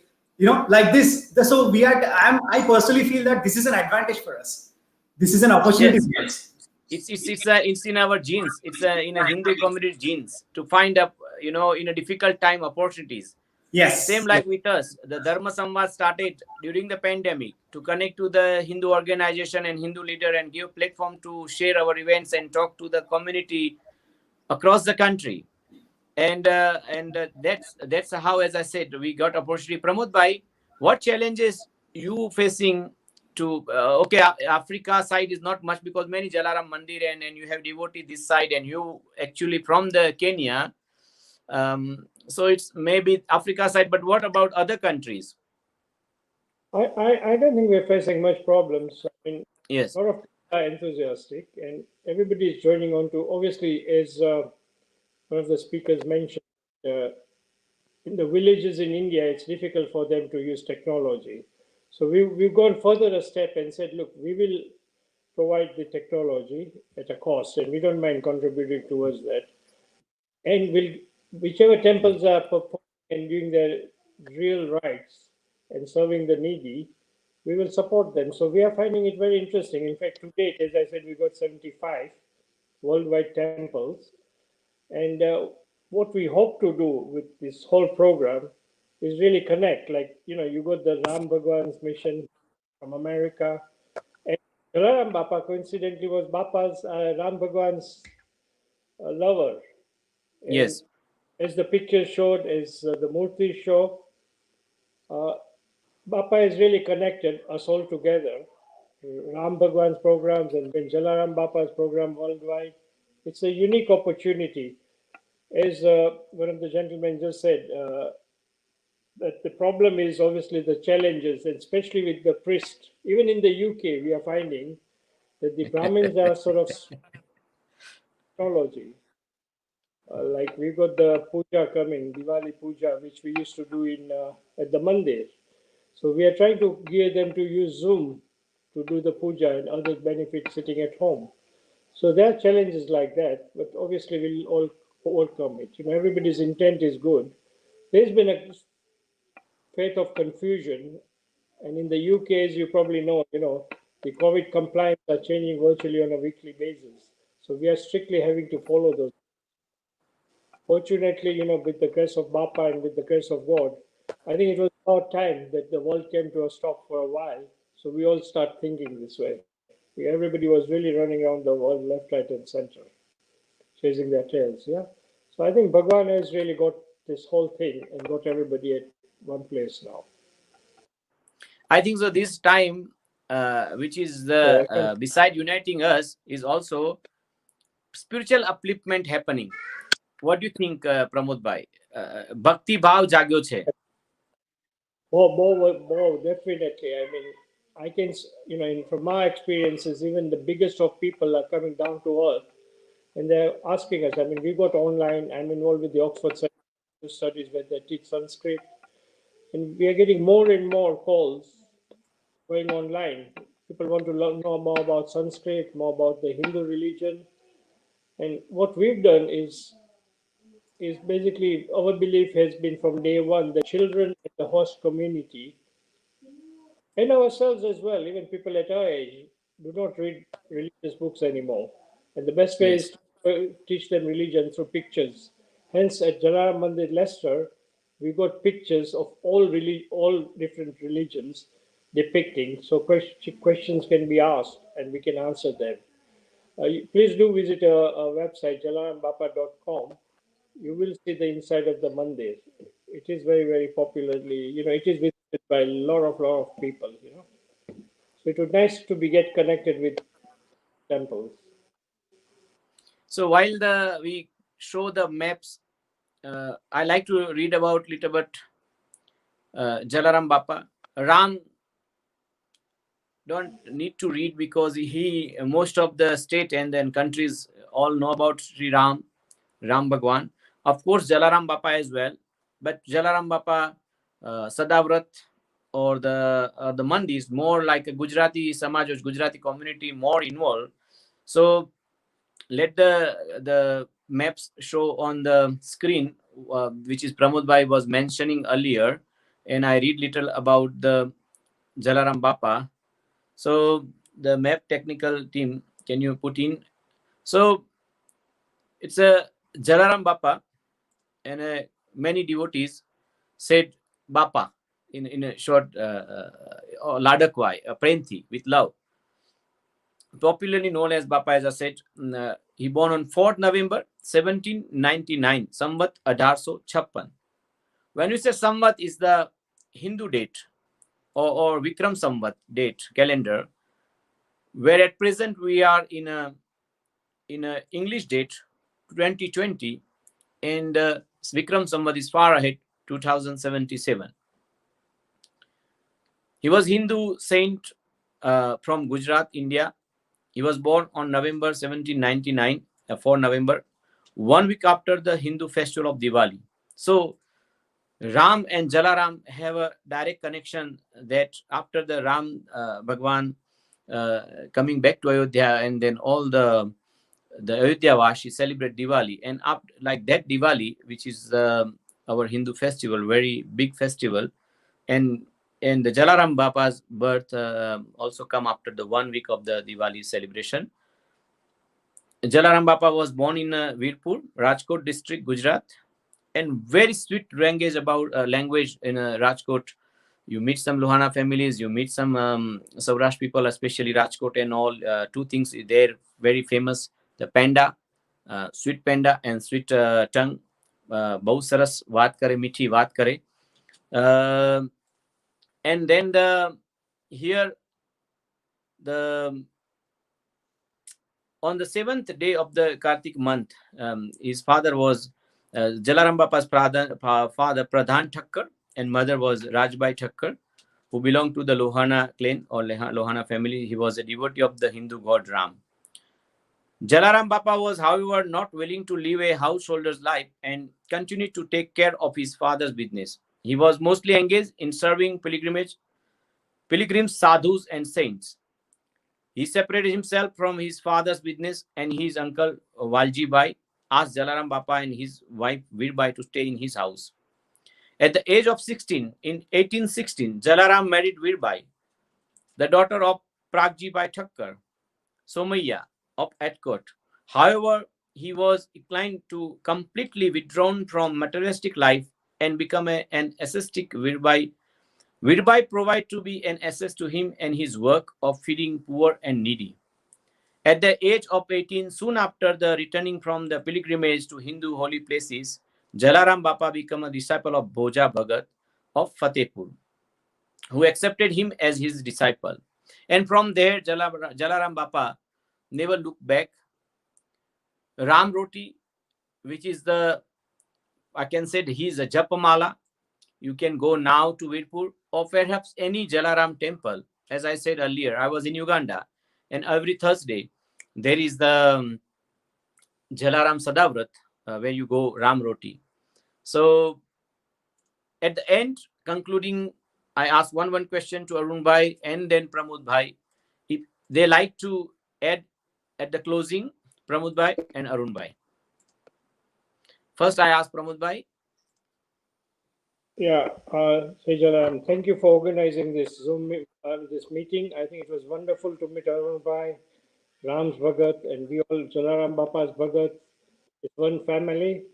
Like this. So I personally feel that this is an advantage for us. This is an opportunity for us. It's in our genes. It's in a Hindu community genes to find up, in a difficult time opportunities. Yes. Same like with us, the Dharma Samvad started during the pandemic to connect to the Hindu organization and Hindu leader and give platform to share our events and talk to the community across the country. And that's how, as I said, we got opportunity. Pramod bhai, what challenges you facing to Africa side is not much because many Jalaram Mandir and you have devotee this side and you actually from the Kenya. So it's maybe Africa side, but what about other countries? I don't think we're facing much problems. I mean, yes, a lot of people are enthusiastic and everybody is joining on to, obviously, as one of the speakers mentioned, in the villages in India, it's difficult for them to use technology. So we've gone further a step and said, look, we will provide the technology at a cost and we don't mind contributing towards that. And whichever temples are performing and doing their real rites and serving the needy, we will support them. So we are finding it very interesting. In fact, to date, as I said, we got 75 worldwide temples. And what we hope to do with this whole program is really connect. Like, you got the Ram Bhagwan's mission from America. And Jalaram Bapa, coincidentally, was Bapa's, Ram Bhagwan's lover. And yes. As the picture showed, as the Murti show, Bapa has really connected us all together. Ram Bhagwan's programs and then Jalaram Bapa's program worldwide. It's a unique opportunity. As one of the gentlemen just said, that the problem is obviously the challenges, and especially with the priest. Even in the UK, we are finding that the Brahmins are sort of technology. Like we got the puja coming, Diwali puja, which we used to do at the Mandir. So we are trying to gear them to use Zoom to do the puja and other benefits sitting at home. So there are challenges like that, but obviously we'll all overcome it. Everybody's intent is good. There's been a faith of confusion, and in the UK, as you probably know, the COVID compliance are changing virtually on a weekly basis. So we are strictly having to follow those. fortunately, with the grace of Bapa and with the grace of God, I think it was about time that the world came to a stop for a while. So we all start thinking this way. Everybody was really running around the world, left, right, and center, chasing their tails. Yeah. So I think Bhagwan has really got this whole thing and got everybody at one place now. I think so. This time, which is the beside uniting us, is also spiritual upliftment happening. What do you think, Pramod bhai? Bhakti bhav jagyo che. More, definitely. I mean, I can, from my experiences, even the biggest of people are coming down to earth and they're asking us. I mean, we got online. I'm involved with the Oxford studies where they teach Sanskrit, and we are getting more and more calls going online. People want to know more about Sanskrit, more about the Hindu religion, and what we've done is basically our belief has been from day one the children in the host community and ourselves as well, even people at our age, do not read religious books anymore. And the best way Yes. is to teach them religion through pictures. Hence, at Jalaram Mandir, Leicester, we got pictures of all different religions depicting, so questions can be asked and we can answer them. Please do visit our website, jalarambapa.com. You will see the inside of the mandir. It is very, very popularly, it is visited by a lot of people. So it would nice to get connected with temples. So while we show the maps, I like to read about little bit Jalaram Bappa. Ram don't need to read because he most of the state and then countries all know about Sri Ram Bhagwan. Of course, Jalaram Bappa as well, but Jalaram Bappa Sadavrat or the Mandi is more like a Gujarati Samaj or Gujarati community more involved. So let the maps show on the screen, which is Pramod Bhai was mentioning earlier, and I read little about the Jalaram Bappa. So the map technical team, can you put in? So it's a Jalaram Bappa, and many devotees said Bappa in a short Ladakwai, a Prenthi with love. Popularly known as Bappa, as I said, he born on 4th November 1799, Samvat 1856. When we say Samvat is the Hindu date or Vikram Samvat date calendar, where at present we are in a English date 2020, and Vikram Samvat is far ahead 2077. He was Hindu saint from Gujarat, India. He was born on November 1799, 4 November, 1 week after the Hindu festival of Diwali. So Ram and Jalaram have a direct connection that after the Ram Bhagwan coming back to Ayodhya, and then all the Ayodhya Vashi celebrate Diwali, and up like that Diwali, which is our Hindu festival, very big festival, and the Jalaram Bapa's birth also come after the 1 week of the Diwali celebration. Jalaram Bapa was born in Virpur, Rajkot district, Gujarat, and very sweet language about language in Rajkot. You meet some Lohana families, you meet some Saurashtra people, especially Rajkot and all. Two things there very famous: the panda, sweet panda, and sweet tongue. Bahut saras baat kare, mithi baat kare. And then here on the 7th day of the Kartik month, his father was Jalaram Bapa's father Pradhan Thakkar, and mother was Rajbai Thakkar, who belonged to the Lohana clan or Lohana family. He was a devotee of the Hindu god Ram. Jalaram Bapa was, however, not willing to live a householder's life and continued to take care of his father's business. He was mostly engaged in serving pilgrims, sadhus, and saints. He separated himself from his father's business, and his uncle Walji Bai asked Jalaram Bapa and his wife Virbai to stay in his house. At the age of 16, in 1816, Jalaram married Virbai, the daughter of Pragji Bai Thakkar, Somaiya of Atkot. However, he was inclined to completely withdrawn from materialistic life and become an ascetic, whereby provide to be an assist to him and his work of feeding poor and needy. At the age of 18, soon after the returning from the pilgrimage to Hindu holy places, Jalaram Bapa became a disciple of Bhoja Bhagat of Fatehpur, who accepted him as his disciple. And from there, Jalaram Bapa never looked back. Ram Roti, which is I can say he is a Japamala. You can go now to Virpur or perhaps any Jalaram temple. As I said earlier, I was in Uganda, and every Thursday there is the Jalaram Sadavrat where you go Ram Roti. So at the end, concluding, I ask one question to Arun Bhai and then Pramod Bhai. If they like to add at the closing, Pramod Bhai and Arun Bhai. First, I ask Pramod Bhai. Yeah, Jalaram, thank you for organizing this Zoom this meeting. I think it was wonderful to meet Arun Bhai, Ram's Bhagat, and we all Jalaram Bapa's Bhagat. It's one family.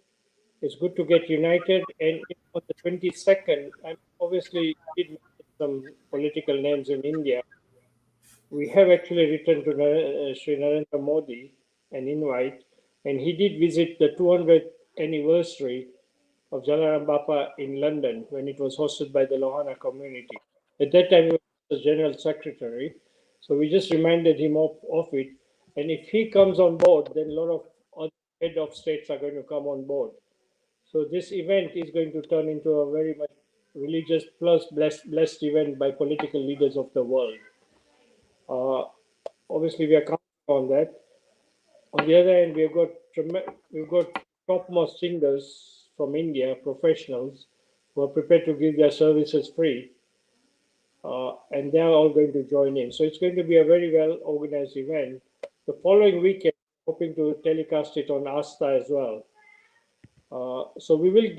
It's good to get united. And on the 22nd, I obviously did mention some political names in India. We have actually written to Shri Narendra Modi an invite, and he did visit the 200th anniversary of Jalaram Bapa in London when it was hosted by the Lohana community. At that time, he was General Secretary, so we just reminded him of it. And if he comes on board, then a lot of other head of states are going to come on board. So this event is going to turn into a very much religious plus blessed event by political leaders of the world. Obviously, we are counting on that. On the other hand, we've got topmost singers from India, professionals, who are prepared to give their services free, and they are all going to join in. So it's going to be a very well organized event. The following weekend, hoping to telecast it on Asta as well. So we will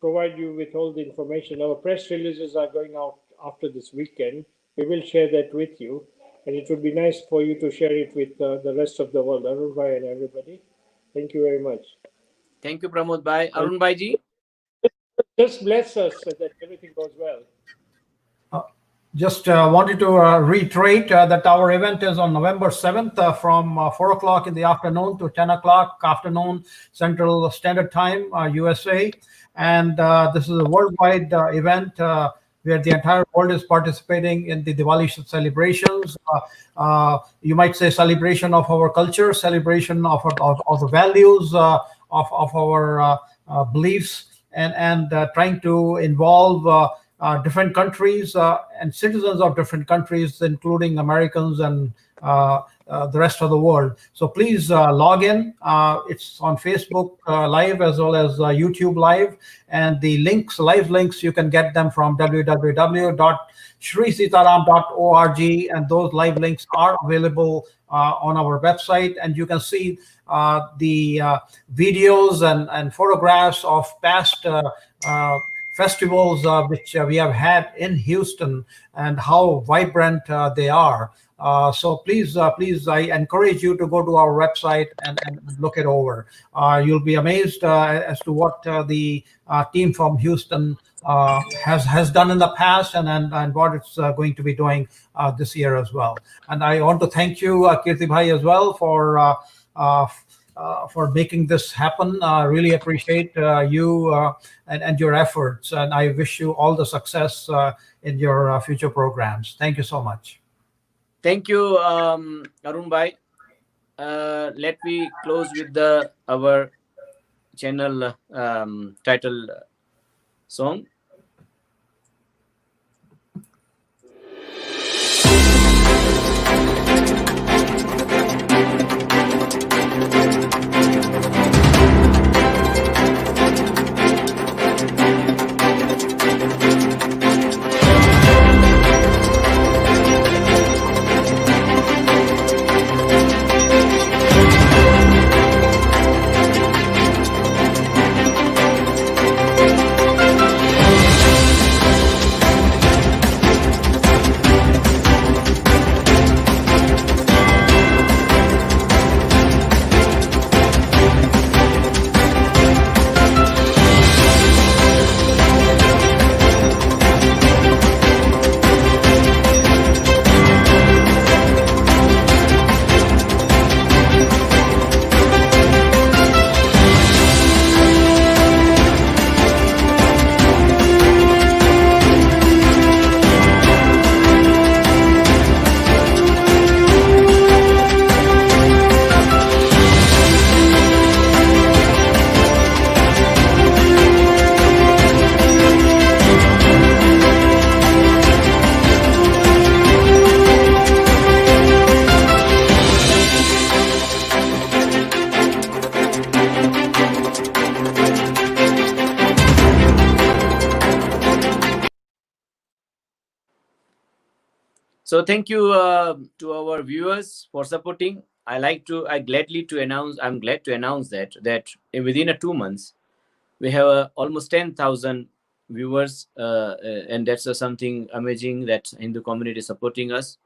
provide you with all the information. Our press releases are going out after this weekend. We will share that with you, and it would be nice for you to share it with the rest of the world, Arun Bhai and everybody. Thank you very much. Thank you, Pramod Bhai. Arun Bhai ji. Just bless us so that everything goes well. Just wanted to reiterate that our event is on November 7th from 4 o'clock in the afternoon to 10 o'clock afternoon Central Standard Time, USA. And this is a worldwide event where the entire world is participating in the Diwali celebrations. You might say celebration of our culture, celebration of the values, of our beliefs, and trying to involve different countries and citizens of different countries, including Americans and the rest of the world. So please log in. It's on Facebook Live as well as YouTube Live. And the live links, you can get them from www.shrisitaram.org. And those live links are available on our website. And you can see the videos and photographs of past festivals which we have had in Houston and how vibrant they are. So please, I encourage you to go to our website and look it over. You'll be amazed as to what the team from Houston has done in the past and what it's going to be doing this year as well. And I want to thank you, Kirti Bhai, as well for making this happen. Really appreciate you and your efforts, and I wish you all the success in your future programs. Thank you so much. Thank you, Arun Bhai. Let me close with our channel title song. So thank you to our viewers for supporting. I'm glad to announce that within 2 months we have almost 10,000 viewers, and that's something amazing that Hindu community is supporting us.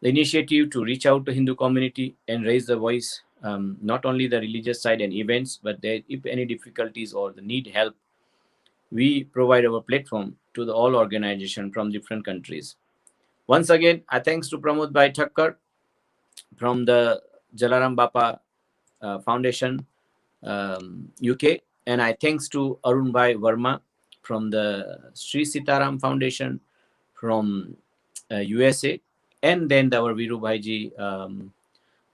The initiative to reach out to Hindu community and raise the voice, not only the religious side and events, but if any difficulties or the need help, we provide our platform to the all organization from different countries. Once again, I thanks to Pramod Bhai Thakkar from the Jalaram Bapa Foundation, UK, and I thanks to Arun Bhai Verma from the Sri Sitaram Foundation from USA, and then our Viru Bhaiji,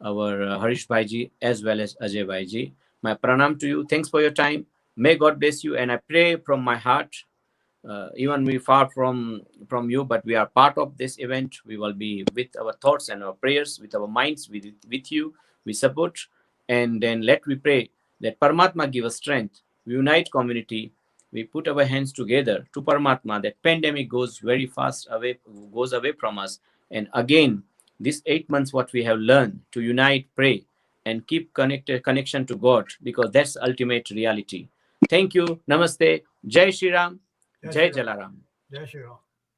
our Harish Bhaiji, as well as Ajay Bhaiji. My pranam to you. Thanks for your time. May God bless you, and I pray from my heart. Even we far from you, but we are part of this event. We will be with our thoughts and our prayers, with our minds, with you. We support, and then let we pray that Paramatma give us strength. We unite community. We put our hands together to Paramatma. That pandemic goes very fast away, goes away from us. And again, this 8 months, what we have learned to unite, pray, and keep connection to God, because that's ultimate reality. Thank you. Namaste. Jai Shri Ram. Jai Jalaram. Jai Shri Ram.